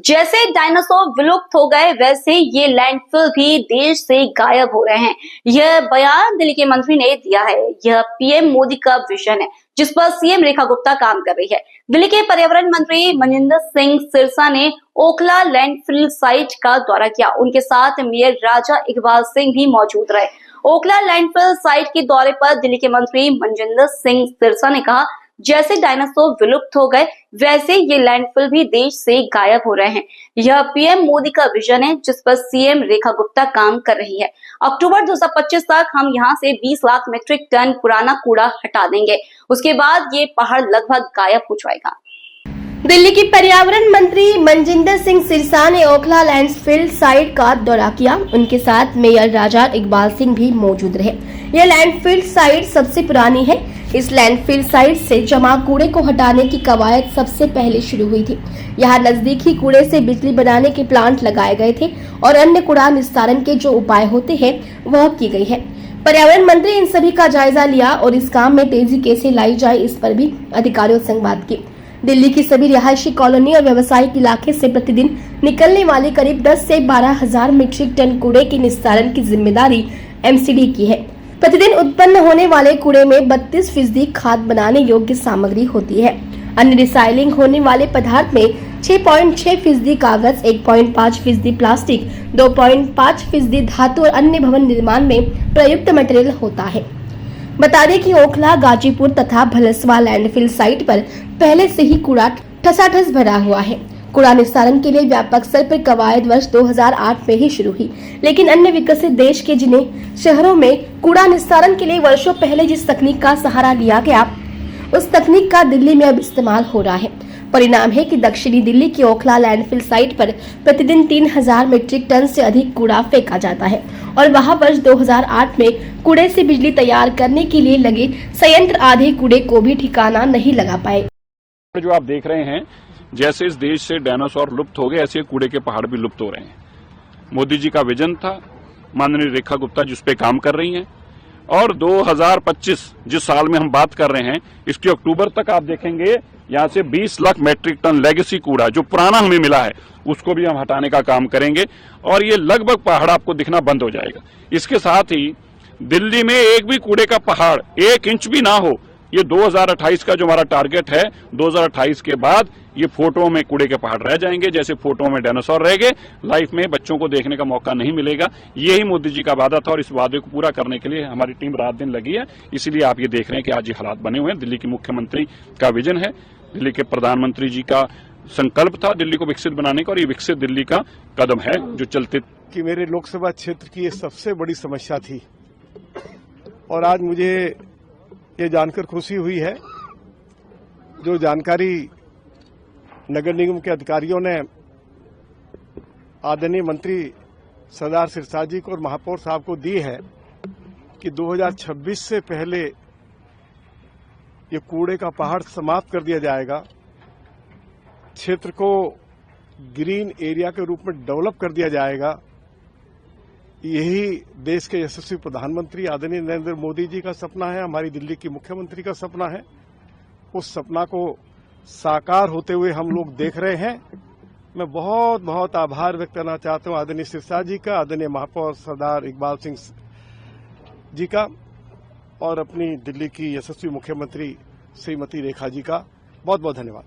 जैसे डायनासोर विलुप्त हो गए वैसे ये लैंडफिल भी देश से गायब हो रहे हैं। यह बयान दिल्ली के मंत्री ने दिया है। यह पीएम मोदी का विजन है जिस पर सीएम रेखा गुप्ता काम कर रही है। दिल्ली के पर्यावरण मंत्री मनजिंदर सिंह सिरसा ने ओखला लैंडफिल साइट का दौरा किया। उनके साथ मेयर राजा इकबाल सिंह भी मौजूद रहे। ओखला लैंडफिल साइट के दौरे पर दिल्ली के मंत्री मनजिंदर सिंह सिरसा ने कहा, जैसे डायनासोर विलुप्त हो गए वैसे ये लैंडफिल भी देश से गायब हो रहे हैं। यह पीएम मोदी का विजन है जिस पर सीएम रेखा गुप्ता काम कर रही है। अक्टूबर 2025 तक हम यहां से 20 लाख मीट्रिक टन पुराना कूड़ा हटा देंगे। उसके बाद ये पहाड़ लगभग गायब हो जाएगा। दिल्ली की पर्यावरण मंत्री मनजिंदर सिंह सिरसा ने ओखला लैंडफिल साइट का दौरा किया। उनके साथ मेयर राजा इकबाल सिंह भी मौजूद रहे। यह लैंडफिल साइट सबसे पुरानी है। इस लैंडफिल साइट से जमा कूड़े को हटाने की कवायद सबसे पहले शुरू हुई थी। यहाँ नजदीकी कूड़े से बिजली बनाने के प्लांट लगाए गए थे और अन्य कूड़ा निस्तारण के जो उपाय होते हैं वह की गई है। पर्यावरण मंत्री इन सभी का जायजा लिया और इस काम में तेजी कैसे लाई जाए इस पर भी अधिकारियों से बात की। दिल्ली की सभी रिहायशी कॉलोनी और व्यावसायिक इलाके से प्रतिदिन निकलने वाली करीब 10 से 12 हजार मीट्रिक टन कूड़े की निस्तारण की जिम्मेदारी एमसीडी की है। प्रतिदिन उत्पन्न होने वाले कूड़े में 32% खाद बनाने योग्य सामग्री होती है। अन्य रिसाइलिंग होने वाले पदार्थ में 6.6% कागज, 1.5% प्लास्टिक, 2.5% धातु और अन्य भवन निर्माण में प्रयुक्त मटेरियल होता है। बता दें कि ओखला, गाजीपुर तथा भलसवा लैंडफिल साइट पर पहले से ही कूड़ा ठसाठस भरा हुआ है। कूड़ा निस्तारण के लिए व्यापक स्तर पर कवायद वर्ष 2008 में ही शुरू हुई, लेकिन अन्य विकसित देश के जिन्हें शहरों में कूड़ा निस्तारण के लिए वर्षों पहले जिस तकनीक का सहारा लिया गया उस तकनीक का दिल्ली में अब इस्तेमाल हो रहा है। परिणाम है कि दक्षिणी दिल्ली की ओखला लैंडफिल साइट पर प्रतिदिन 3000 मीट्रिक टन से अधिक कूड़ा फेंका जाता है और वहां वर्ष 2008 में कूड़े से बिजली तैयार करने के लिए लगे संयंत्र आधे कूड़े को भी ठिकाना नहीं लगा पाए। जो आप देख रहे हैं, जैसे इस देश से डायनासोर लुप्त हो गए ऐसे कूड़े के पहाड़ भी लुप्त हो रहे हैं। मोदी जी का विजन था, माननीय रेखा गुप्ता जिस पे काम कर रही हैं, और 2025 जिस साल में हम बात कर रहे हैं इसके अक्टूबर तक आप देखेंगे यहाँ से 20 लाख मीट्रिक टन लेगेसी कूड़ा जो पुराना हमें मिला है उसको भी हम हटाने का काम करेंगे और ये लगभग पहाड़ आपको दिखना बंद हो जाएगा। इसके साथ ही दिल्ली में एक भी कूड़े का पहाड़ 1 इंच भी ना हो, ये 2028 का जो हमारा टारगेट है। 2028 के बाद ये फोटो में कूड़े के पहाड़ रह जाएंगे, जैसे फोटो में डायनासोर रह गए। लाइफ में बच्चों को देखने का मौका नहीं मिलेगा। यही मोदी जी का वादा था और इस वादे को पूरा करने के लिए हमारी टीम रात दिन लगी है। इसीलिए आप ये देख रहे हैं कि आज ये हालात बने हुए हैं। दिल्ली की मुख्यमंत्री का विजन है, दिल्ली के प्रधानमंत्री जी का संकल्प था दिल्ली को विकसित बनाने का, और ये विकसित दिल्ली का कदम है जो चलते कि मेरे लोकसभा क्षेत्र की ये सबसे बड़ी समस्या थी और आज मुझे ये जानकर खुशी हुई है। जो जानकारी नगर निगम के अधिकारियों ने आदरणीय मंत्री सरदार सिरसा जी को और महापौर साहब को दी है कि 2026 से पहले ये कूड़े का पहाड़ समाप्त कर दिया जाएगा, क्षेत्र को ग्रीन एरिया के रूप में डेवलप कर दिया जाएगा। यही देश के यशस्वी प्रधानमंत्री आदरणीय नरेंद्र मोदी जी का सपना है, हमारी दिल्ली की मुख्यमंत्री का सपना है। उस सपना को साकार होते हुए हम लोग देख रहे हैं। मैं बहुत बहुत आभार व्यक्त करना चाहता हूं आदरणीय सिरसा जी का, आदरणीय महापौर सरदार इकबाल सिंह जी का और अपनी दिल्ली की यशस्वी मुख्यमंत्री श्रीमती रेखा जी का। बहुत बहुत धन्यवाद।